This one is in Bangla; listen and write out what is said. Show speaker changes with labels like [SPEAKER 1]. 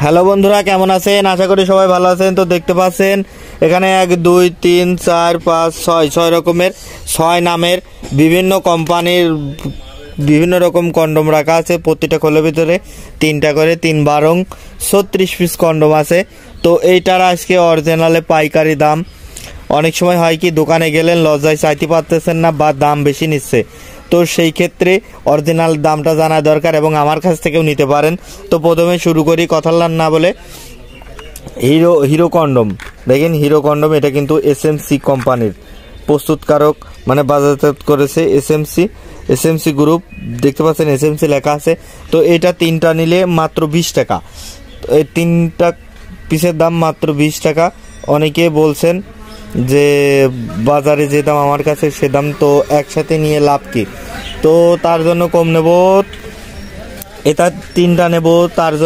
[SPEAKER 1] হ্যালো বন্ধুরা, কেমন আছেন? আশা করি সবাই ভালো আছেন। তো দেখতে পাচ্ছেন এখানে 1 2 3 4 5 6 রকমের 6 নামের বিভিন্ন কোম্পানির বিভিন্ন রকম কন্ডম রাখা আছে। প্রতিটা খোলের ভিতরে 3টা করে 3 12 36 পিস কন্ডম আছে। তো এইটার আজকে অরিজিনালে পাইকারি দাম। অনেক সময় হয় কি, দোকানে গেলেন লজ্জায় চাইতে পারতেছেন না বা দাম বেশি নিচ্ছে, তো সেই ক্ষেত্রে অরিজিনাল দামটা জানা দরকার এবং আমার কাছ থেকেও নিতে পারেন। তো প্রথমে শুরু করি কথা না বলে। হিরো কন্ডম দেখেন, হিরো কন্ডম এটা কিন্তু এসএমসি কোম্পানির প্রস্তুতকারক, মানে বাজারজাত করেছে এসএমসি গ্রুপ। দেখতে পাচ্ছেন এসএমসি লেখা আছে। তো এটা 3টা নিলে মাত্র 20 টাকা। এই 3টা পিসের দাম মাত্র 20 টাকা। অনেকে বলছেন যে বাজারে যে দাম আমার কাছে সে দাম, তো একসাথে নিয়ে লাভ কি? তো তার জন্য কম নেব, এটা 3টা নেব তার জন্য